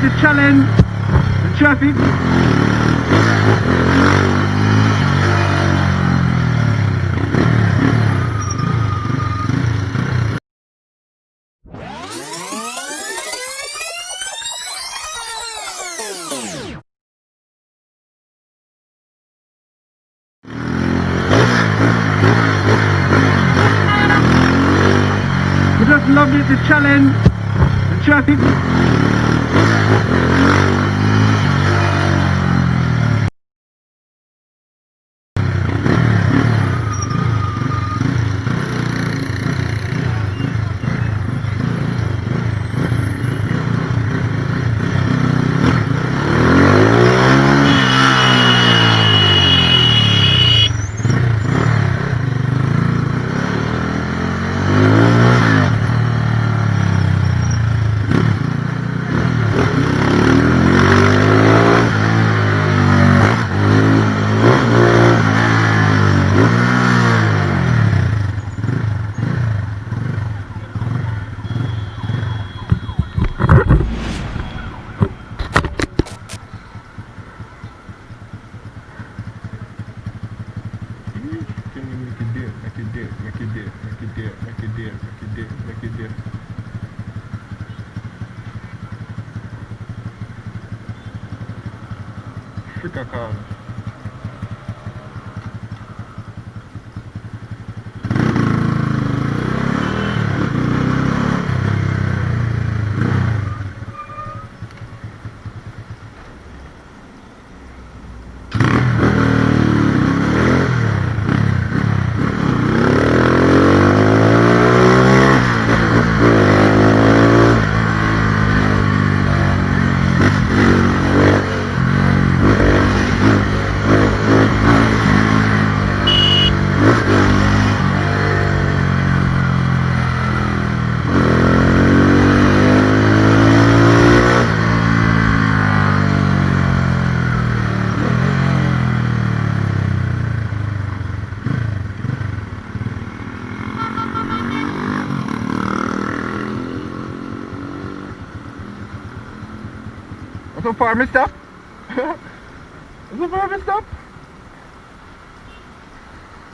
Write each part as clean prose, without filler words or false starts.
to challenge the traffic. We just lovely to challenge the traffic. Africa card. So far, mister? So far, mister?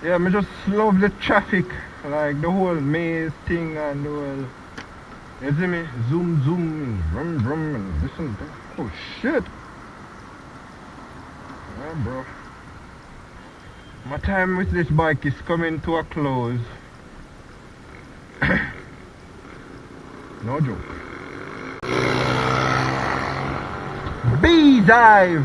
Yeah, I just love the traffic, like the whole maze thing and the whole, you see me? Zoom, zoom, vroom, vroom, and this and that. Oh shit! Yeah, bro. My time with this bike is coming to a close. No joke. Beehive!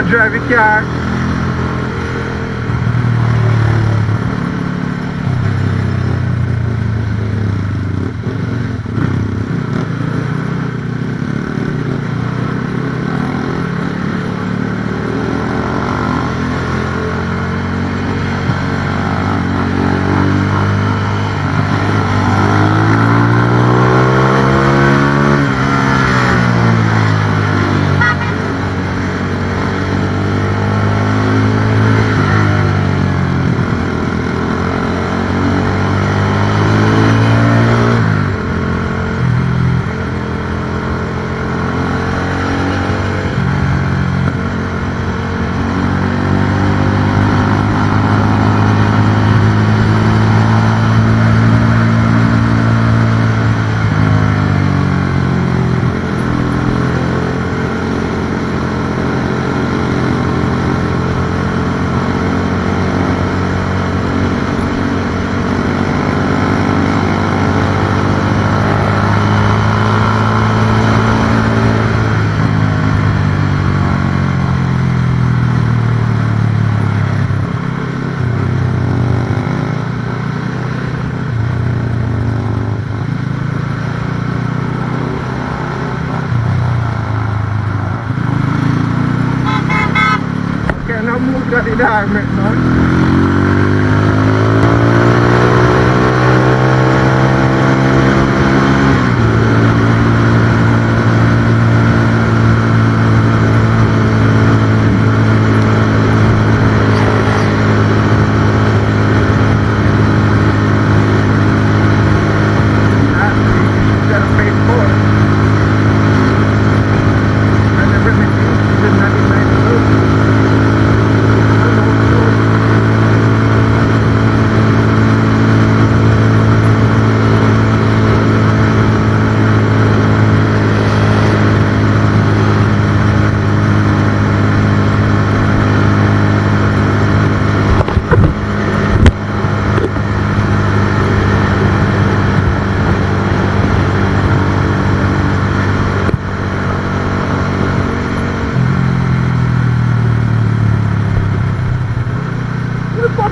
to drive your car. Now move that in there, man.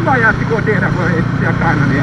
Vai si può dire poi si accana lì.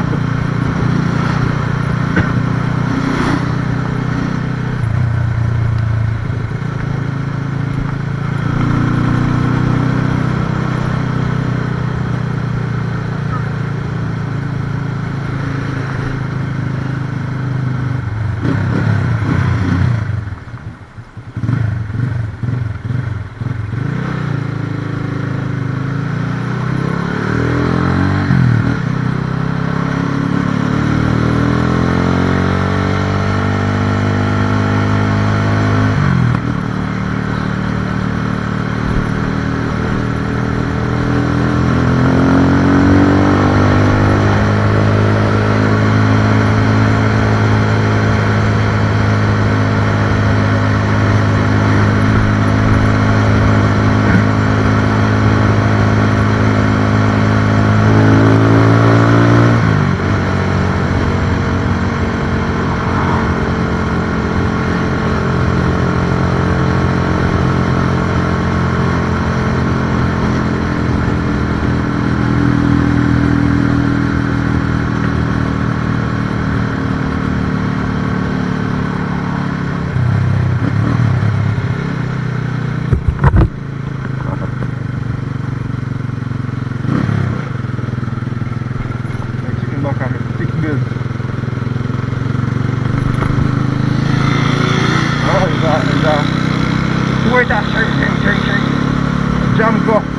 Jump go.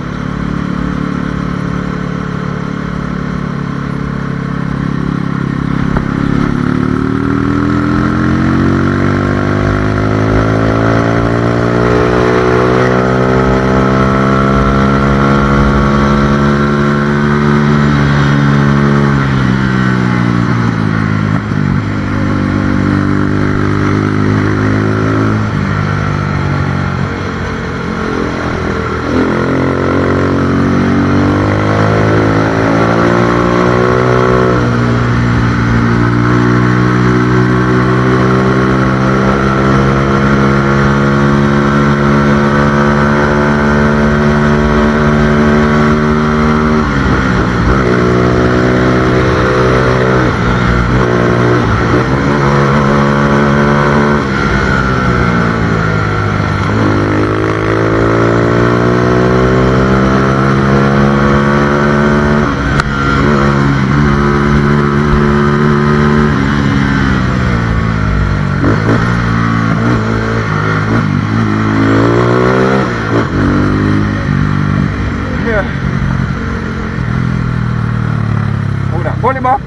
Pull him up.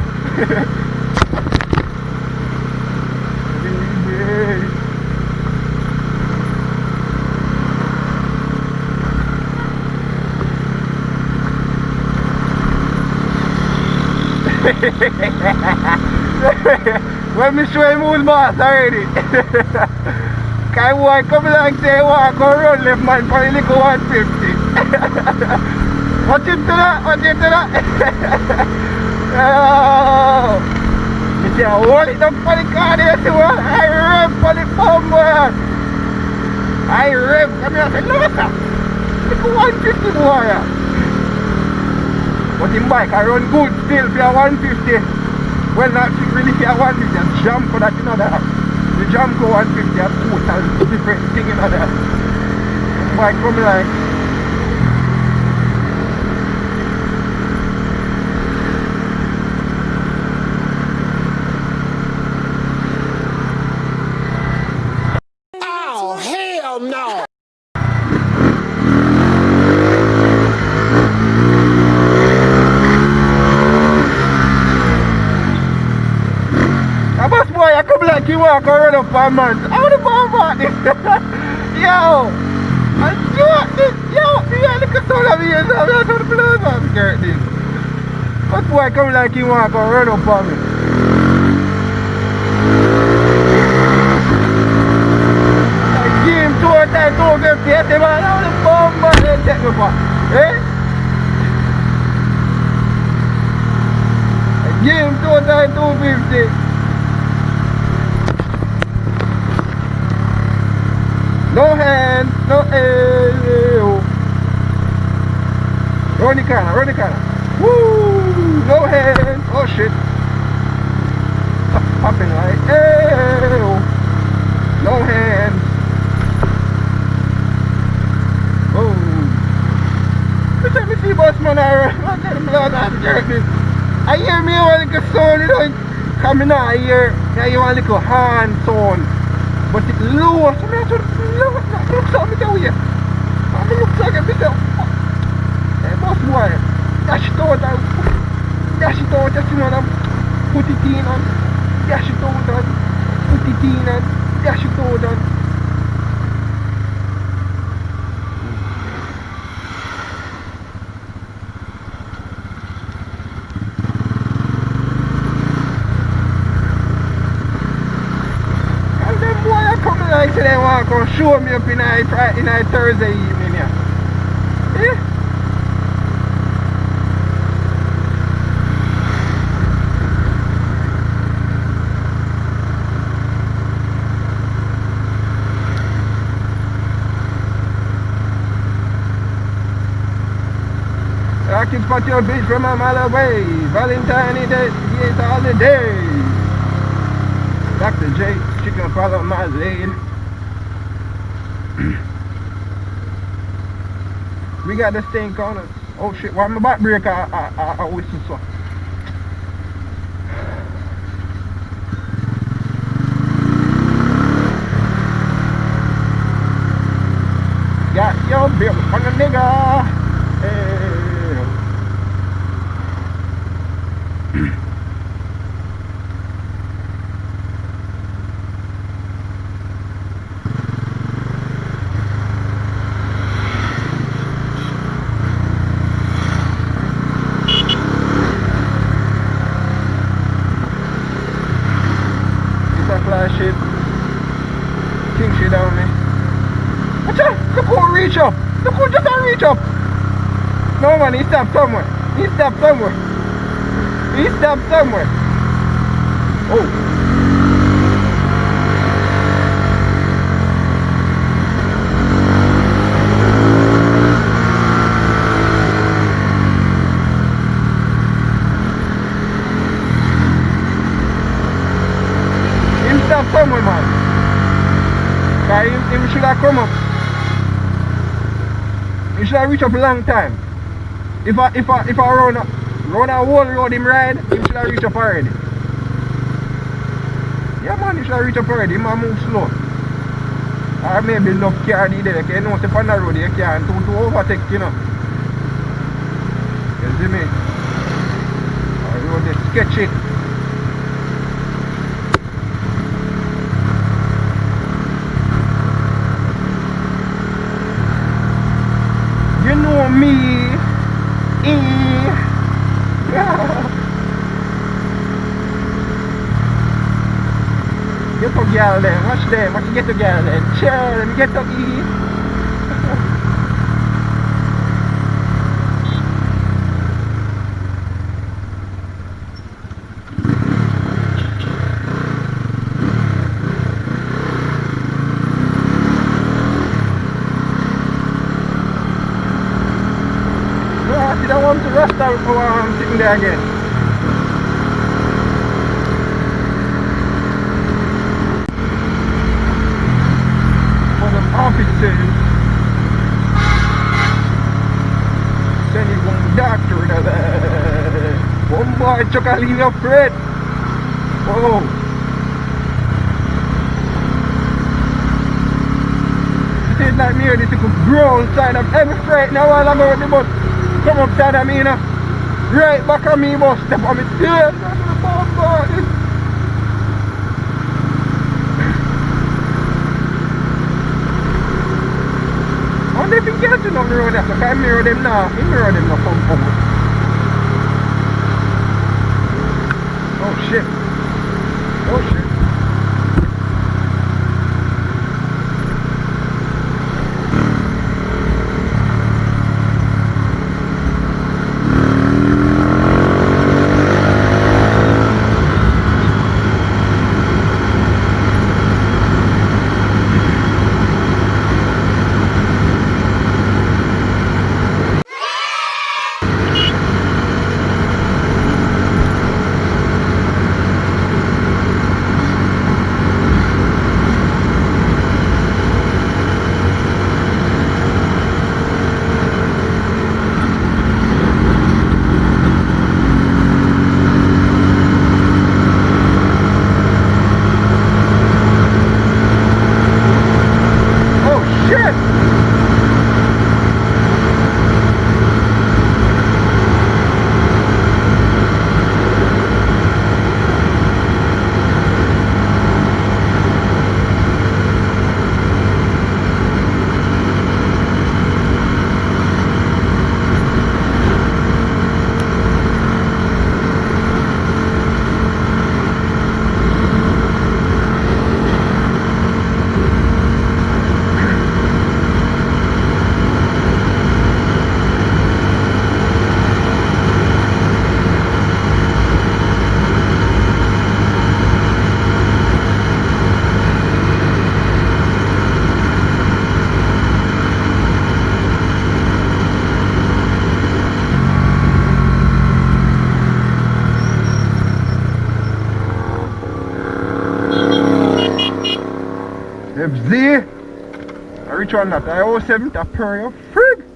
When me show him who's boss already. Can boy come along say walk or run left man for the little 150. Watch him to that, watch him to that. Oh, you see I hold it up for the car there too. I rev for the pump boy. I rev, come here and say, look at that. Little 150 boy. But in bike I run good still for a 150. Well, not really for a 150, a jump for that, you know that. The jump for 150 are total different thing, you know that. Bike come like. Oh, hell no! A bus boy, I come like you walk around up for a month. How the bomb about this? Yo! I do this! Yo! You look at some of me and I'm not going to blow up skirt this. Bus boy come like you walk around up for me. I give him 2 times 250 at the man. How the bomb man they take me for? Eh? I give him 2 times 250. No hands, no air. Run the corner, run the corner. Woo! No hands. Oh shit. Popping like air. No hands. Oh. Look at me see bus man I got the blood out of this. I hear me one little sound, you know, coming out here. Now you want a little hand sound. But it low, so I just look something down here. I look like a bit of hey boss boy, dash it out and just you know put it in and dash it out and put it in and dash it out and like they want to come show me up in a Thursday evening here. Yeah. I can spot your bitch from a mile away. Valentine's Day, it's holiday. Dr. J, she can follow my lead. We got this thing corner. Oh shit, why my back brake I whistle so? Got your bill on the nigga. Hey. Flash shit. King shit down me. Watch out! Look who reach up! Look who just reach up! No man, he stopped somewhere. He stopped somewhere. He stopped somewhere. Oh. Somewhere man. He should have come up. He should have reached up a long time. If I run a whole road him ride, he should have reached up already. Yeah man, he should have reached up already. He might move slow. Or maybe enough car there, because you know if on the road you can't to overtake, you know. You see me? I road this. sketchy. You know me. Get to girl then, watch them, watch you get to girl then. Chill, let me get to I don't want to rest out while I'm sitting there again. For the officers, sending one doctor there. One boy took a leave of bread. Oh. This is like me, this could grow inside of every freight now while I'm out the bus. Come upside of me, you know. Right back on me, bus. Step on me tail. How they think you to know the road after? I mirror them now. I mirror them now. Come. Oh shit. Oh shit. FZ, I reach on that. I owe 7 to per your frig.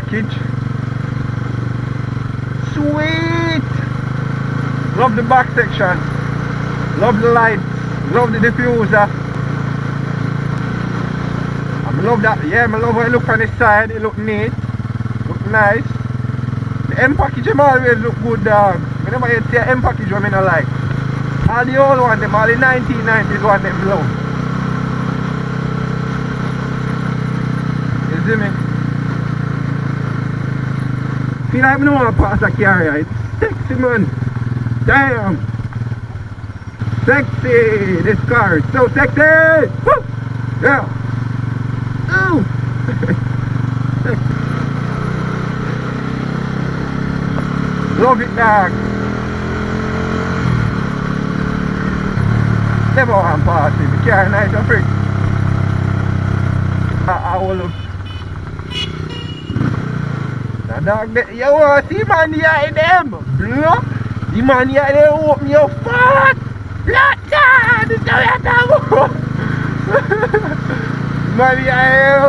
package. Sweet! Love the back section. Love the lights. Love the diffuser. I love that. Yeah, I love how it look on the side. It look neat. Look nice. The M package them always look good, dog. I never yet see an M package one I don't like. All the old ones, them, all the 1990s one, them blow. You see me? Feel like I don't want to pass a carrier. It's sexy, man. Damn. Sexy. This car is so sexy. Woo! Yeah. Ooh. Love it, dog. Never want to pass it. The car nice and pretty. I will look. The dog, you want to see man here in them? Bro? The man here, they open your fat. Blood, this is how you talk about. Man here,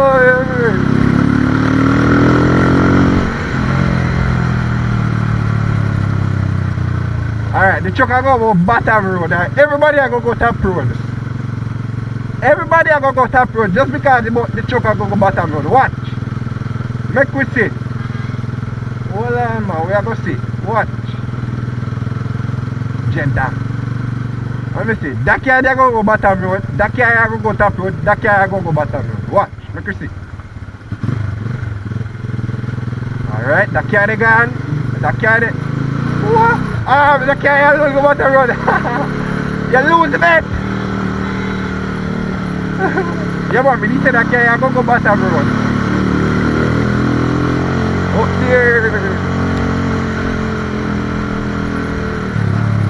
alright, the truck I go bottom road. Everybody I go top road. Everybody I go top road just because the truck I go bottom road. Watch. Make we see. Hold on, man. We are going to see. Watch. Gender. Let me see. That car I go bottom road. That car I go top road. That car I go bottom road. Watch. Make we see. Alright, that car they gone. That car they... What? Ah, the car you lose go bottom road. You lose the bet. Yeah, but me say that car you go bottom road. Up there.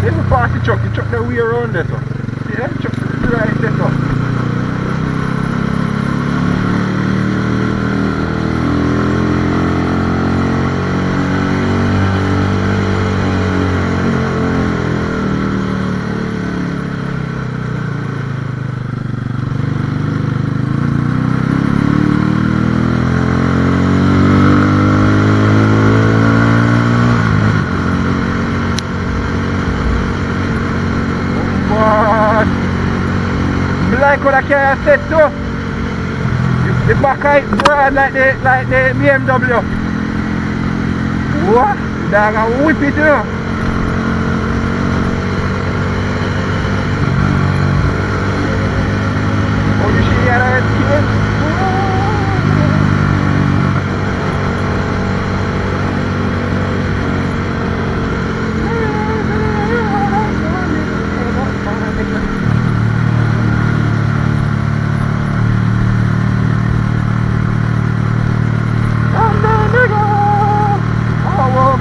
Let me pass the truck the way around there, so. See that truck right there, so. Like what I can set to. The back is broad like the BMW. What? Dog, I whip it, you know. Oh, you see that kid?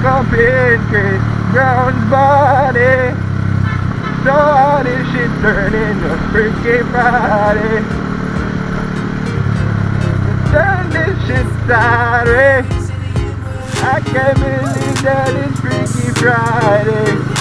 Up in Chris Brown's body. So all this shit turned into Freaky Friday. Turn this shit sideways. I can't believe that it's Freaky Friday.